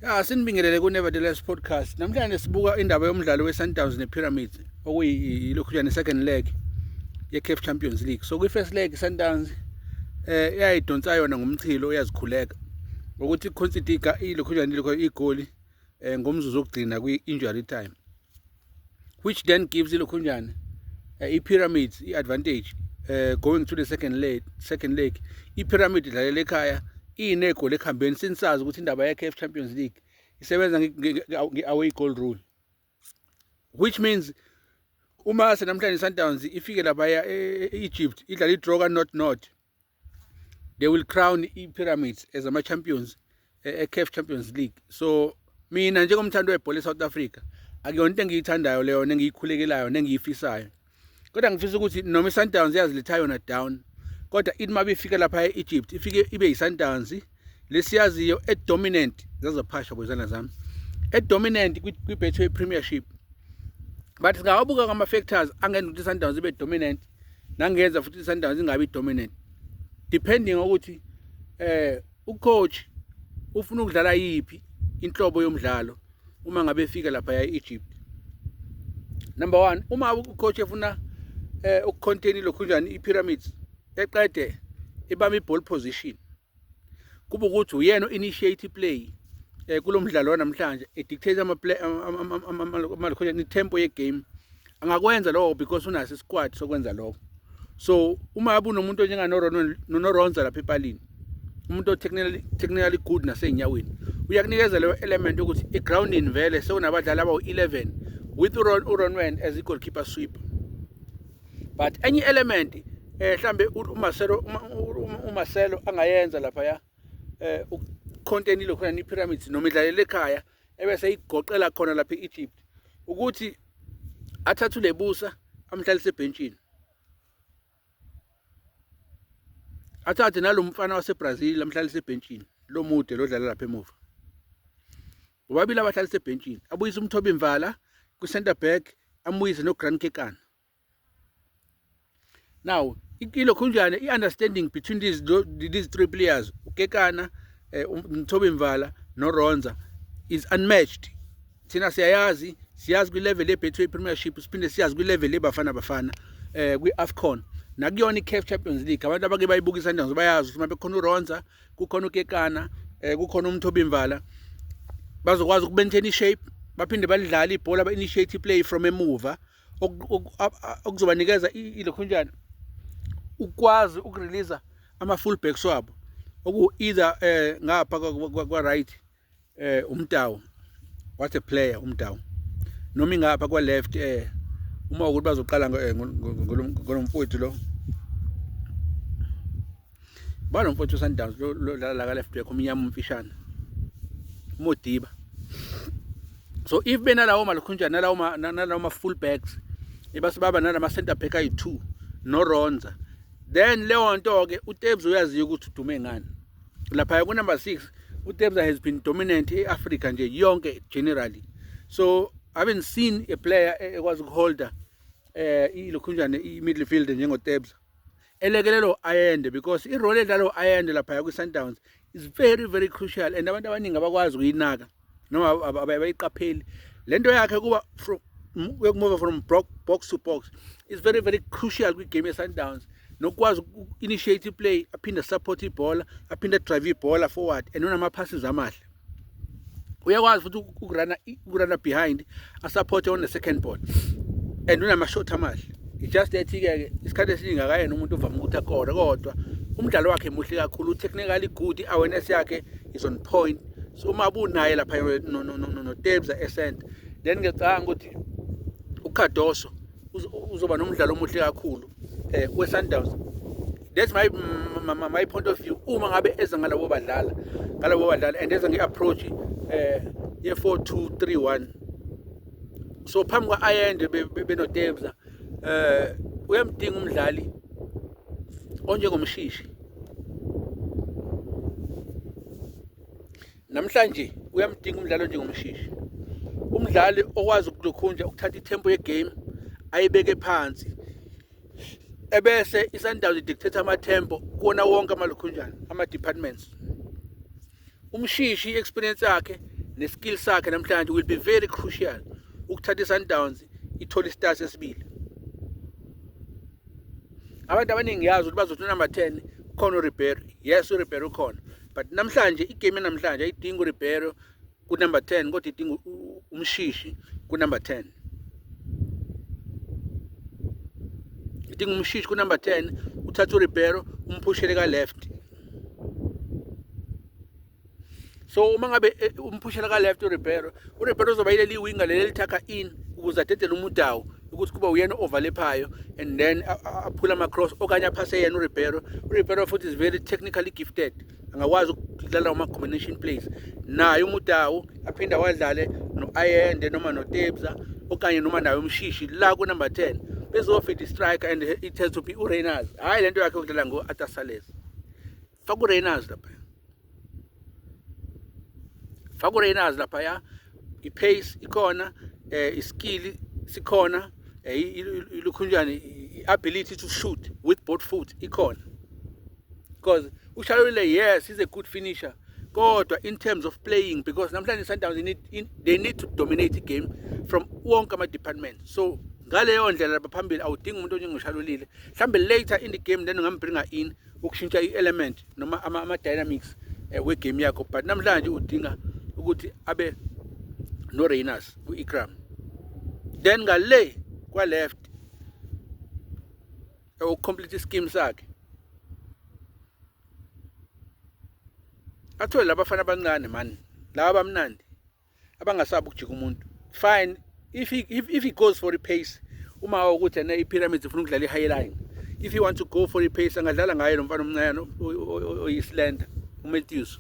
Ya sinibingelele ku Nevertheless podcast. Namhlanje sibuka indaba yomdlalo weSundowns nePyramids okuyilokhujana second leg yeCAF Champions League. So kwi-first leg Sundowns yayidonsa yona ngomchilo uyazikhuleka ukuthi concede ilokhujana igoli ngomzuzu wokugcina kwi-injury time, which then gives ilokhujana iPyramids i-advantage going to the second leg. iPyramid idlalela ekhaya inegoli ekhambeni, sinisazi ukuthi indaba yeCAF Champions League isebenza nge-away goal rule, which means uma namhlanje Sundowns ifike lapha e-Egypt idlala i-draw ka-not, they will crown i-Pyramids as ama-champions e-CAF Champions League. So mina njengomthandi webhola eSouth Africa akuyona into engiyithandayo leyo nengiyikhulekelayo nengiyifisayo, kodwa ngifisa ukuthi noma iSundowns yazilitha yona down, kodwa ithi uma befika lapha e-Egypt ifike ibe yiSundowns lesiyaziyo edominant zazophasha kwezana zami, edominant kwi-Betway Premiership. But singawabuka ngama-factors angenza ukuthi iSundowns ibe dominant nangenza futhi iSundowns ingabi dominant, depending ukuthi ucoach ufuna ukudlala yiphi inhlobo yomdlalo uma ngabe efika lapha e-Egypt. Number 1, uma ucoach efuna ukucontain ilokhunjana iPyramids eqede ibamba i-ball position, kuba ukuthi uyena initiate play kulo mdlalo wanamhlanje, edictate i-tempo ye-game. Angakwenza lokho because unaso isquad sokwenza lokho. So uma unomuntu onjenganoronza lapha epalini, umuntu technically good nasey'nyaweni, uyakunikeza leyo element ukuthi i-grounding vele sekunabadlali abawu-11 with uRonwen as i-goalkeeper sweeper. But enye element mhlambe uMarcelo angayenza lapha contain ilokhona iPyramids noma idlalela ekhaya ebese igoqela khona lapha e-Egypt, ukuthi athathe uLebusa amhlalise ebhenchini, athathe nalomfana waseBrazil amhlalise ebhenchini, lo mude lodlala lapha emuva, bobabili abahlalise ebhenchini, abuyise uMthobimvala ku-center back, amuyise noGrant Kekana. Now ilokhunjana i-understanding between these three players, uKekana, uMthobimvala noRonza, is unmatched. Thina siyazi kwi-level ye-Betway Premiership, siphinde siyazi kwi-level ye-Bafana kwi-AFCON nakuyona i-CAF Champions League. Abantu abake bayibuka iSundowns bayazi ukuthi mabe khona uRonza, kukhona uKekana, kukhona uMthobimvala, bazokwazi ukumaintain i-shape, baphinde balidlala ibhola, ba-initiate play from emuva, okuzobanikeza ilokhunjana ukwazi ukurelease ama-full backs wabo, oku-either ngapha kwa-right uMtawu, what a player uMtawu, noma ingapha kwa-left uma ukuthi bazoqala ngolomfowethu lo, balomfowethu weSundowns lo dlala la ka-left back umnyama umfishane, uModiba. So if benalawo malokhunjana nalawo ma-full backs ebasibaba nalama-center back ayi-2 noRonza, then leyo nto-ke uTebza uyaziyo ukuthi udume ngani. Lapha ku-number 6 uTebza has been dominant e-Africa nje yonke generally. So I haven't seen a player ekwazi ukuholda ilokhunjana i-midfield njengoTebza elekelelo ayende, because i-role edlalo ayende lapha kwi-Sundowns is very very crucial, and abantu abaningi abakwazi ukuyinaka noma abayiqapheli lento yakhe kuba move from box to box is very very crucial kwi-game ye-Sundowns, nokwazi uku-initiate play, aphinde support ibhola, aphinde drive ibhola forward, and unama-passes amahle. Uyakwazi futhi ukurana behind, asupport on the second ball, and unama-shot amahle. Just that-ke isikhathi esiningi akayena umuntu ovama ukuthi akore, kodwa umdlalo wakhe muhle kakhulu, technically good, i-awareness yakhe is on point. So uma bunaye lapha noTebza e-center, then ngicabanga ukuthi uKhadoso uzoba nomdlalo omuhle kakhulu we-Sundowns. That's my point of view. Uma ngabe eza ngalabo badlala and eza nge-approach ye-4-2-3-1, so phambi kwa-ayende benoTebza uyamdinga umdlali onjengomshishi. Namhlanje uyamdinga umdlali onjengomshishi, umdlali okwazi ukulokhunja ukuthatha itempo ye-game ayibeke phansi, ebese iSundowns idictate ama-tempo kuwona wonke amalokhunjana ama-departments. Umshishi i-experience yakhe neskill sakhe namhlanje will be very crucial ukuthatha iSundowns ithola istar sesibili. Abantu abaningi yazi ukuthi bazothi number 10 khona uRibeiro. Yes, uRibeiro khona, but namhlanje igame namhlanje ayidinga uRibeiro ku number 10 kodwa idinga umshishi ku number 10. Idinga umshishi ku number 10 uthatha uRibeiro umphushele ka left. So uma ngabe umphushela ka left uRibeiro uzoba yileli winger leli lithatha in ukuze adedele uMudau ukuthi kuba uyena overlephayo and then aphula ama cross okanye aphase yena uRibeiro futhi is very technically gifted, angakwazi ukudlala ama combination plays naye uMudau aphinda wadlale noAyende noma noTebza okanye noma naye umshishi la ku number 10 bezofit striker and it has to be uReynolds. Hayi lento yakhe ukudlala ngoAtasales. Faka uReynolds lapha. Faka uReynolds lapha ya. I-pace ikhona, i-skill sikhona, ilukhunjani i-ability to shoot with both foot ikhona. Because uShalulile, yes, he's a good finisher. Kodwa in terms of playing, because namhlanje Sundowns they need to dominate the game from wonke ama department. So ngaleyo ndlela baphambili awudingi umuntu onjengoShalulile. Mhlambe later in the game then ungambringa in ukushintsha i-element noma ama dynamics we game yakho, but namhlanje udinga ukuthi abe no Reynolds ku-Ikram. Then ngale kwa left complete scheme sakhe athole labafana abancane man, laba abamnandi abangasabi ukujika umuntu. Fine if he goes for the pace, uma ukuthi ena iPyramids ufuna ukudlala i-high line, if he want to go for the pace angadlala ngaye lo mfana omncane oyislender uMatthews.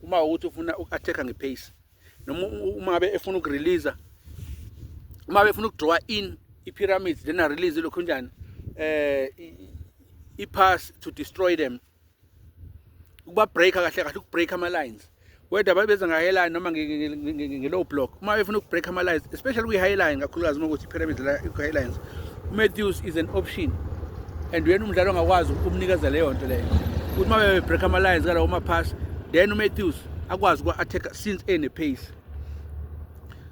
Uma ukuthi ufuna uku-attacka ngepace noma uma be efuna ukurelease, uma befuna ukudraw in iPyramids then release lokho njani i-pass to destroy them, ukuba breaker kahle kahle, ukubreak ama lines, whether babeza nga-high line noma nge-low block. Uma befuna ukubreak ama lines especially kwi-high line kakhulukazi uma ukuthi iPyramids la ku-high lines, uMatthews is an option and wena umdlalo ongakwazi ukumnikeza leyo nto leyo ukuthi uma bebreak ama lines kalawo ma-pass then uMatthews akwazi ukwa-attack since ene-pace.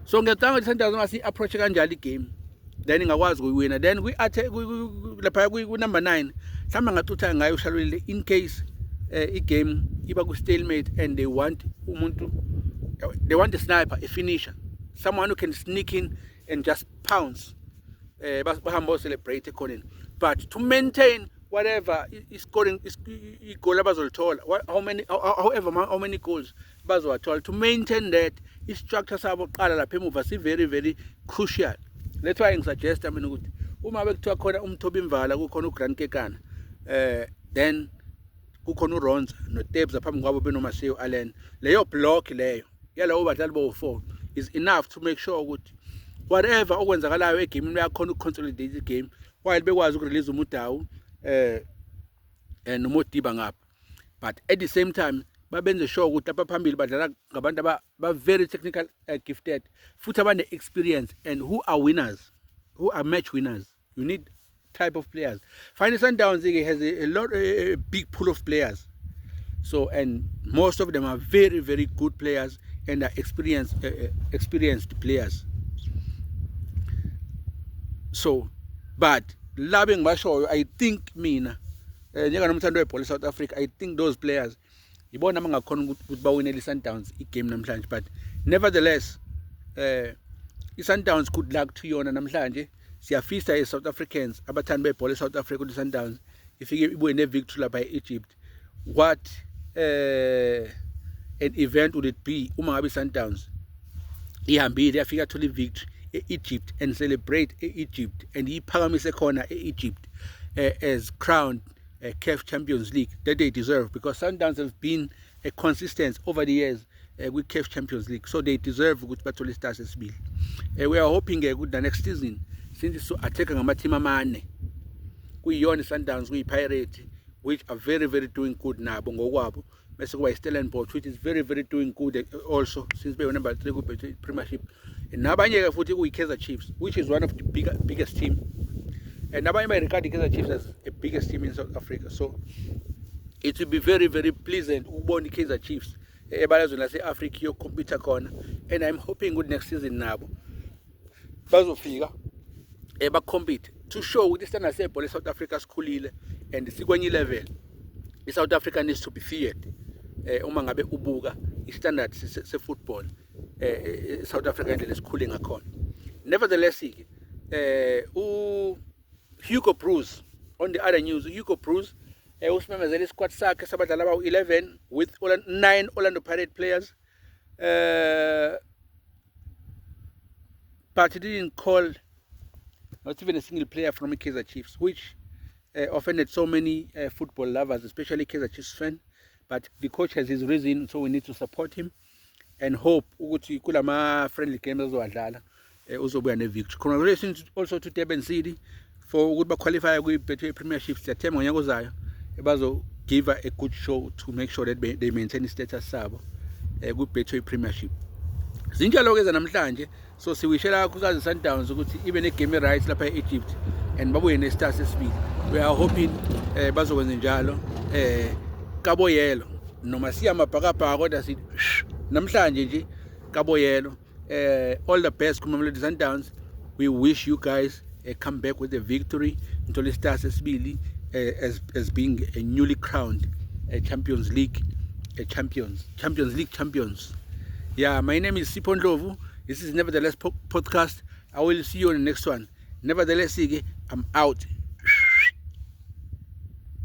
So ngiyacanga ukuthi Sundowns masi approach kanjalo igame then ingakwazi ukuyiwina, then lapha ku-number 9 mhlawumbe ngacutha ngayo uShalulile in case igame iba ku-stalemate and they want a sniper, a finisher, someone who can sneak in and just pounce, bahamba celebrate ekhoneni. But to maintain whatever is scoring igoli abazolithola, how many goals bazowathola, to maintain that i-structure sabo qala lapha emuva si very very crucial. That's why ngisuggest mina ukuthi uma bekuthiwa khona uMthobi Mvala, kukhona uGrant Kekana, then kukhona uRonza noTebza phambi kwabo benoMaseo Allen, leyo block leyo yalawo badlali bo4 is enough to make sure ukuthi whatever okwenzakalayo egamini bayakhona ukuconsolidate igame while bekwazi ukurelease uMudau noModiba ngapha, but at the same time babenze sure ukuthi lapha phambili badlala ngabantu ba very technical gifted futhi abane experience and who are winners, who are match winners. You need type of players. Finally Sundowns has a big pool of players, so and most of them are very very good players and are experienced players. So but labeng bashoyo, I think mina njenganomthando webhola South Africa, I think those players ibona mangakhona ukuthi bawinele iSundowns igame namhlanje, but nevertheless iSundowns good luck to yona namhlanje. Siyafisa eSouth Africans abathandi bebhola eSouth Africa ukuthi iSundowns ifike ibuye ne-victory lapha e-Egypt. What an event would it be uma ngabe iSundowns ihambile yafika thola i-victory e-Egypt and celebrate e-Egypt and iphakamise khona e-Egypt as crowned CAF Champions League that they deserve, because Sundowns have been consistent over the years with CAF Champions League, so they deserve ukuthi bathole isitars esibili. We are hoping ukuthi the next season since so attack ngamateam amane kuyiyona Sundowns kuyiPirates which are very very doing good nabo ngokwabo, bese kuba iStellenbosch which is very very doing good also since they were number 3 ku-Premiership, nabanye ke futhi kuyiKaizer Chiefs which is one of the biggest team, and nabanye bayirigard iKaizer Chiefs as the biggest team in South Africa. So it will be very very pleasant ukubona iKaizer Chiefs ebalazweni lase-Africa yokucompete khona, and I'm hoping ukuthi next season nabo bazofika bacompete to show ukuthi isitandard sebhola eSouth Africa sikhulile and sikwenye level. iSouth Africa needs to be feared uma ngabe ubuka istandard se-football South Africa indlela esikhule ngakhona. Nevertheless, Hugo Broos, on the other news, Hugo Broos usimemezele isquad sakhe sabadlali abawu-11 with 9 Orlando Pirates players, but he didn't call not even a single player from Kaizer Chiefs, which offended so many football lovers, especially Kaizer Chiefs fans. But the coach has his reason, so we need to support him and hope ukuthi kulama friendly games azowadlala uzobuya ne-victory. Congratulations also to Durban City for ukuthi baqualify kwi-Betway Premiership. Siyathemba ngonyaka ozayo bazo-give a good show to make sure that they maintain i-status sabo kwi-Betway Premiership. Zinjalo-ke zanamhlanje, so siwishela kakhulukazi Sundowns ukuthi ibe ne-game rights lapha e-Egypt and babuye ne-stars esibili. We are hoping bazokwenza njalo. Kaboyelo noma siya mabhakabhaka kodwa sithi namhlanje nje Kaboyelo, all the best kuMamelodi Sundowns. We wish you guys come back with a victory into stars esibili as being a newly crowned Champions League champions. Yeah, my name is Sipho Ndlovu. This is Nevertheless podcast. I will see you on the next one. Nevertheless, I'm out.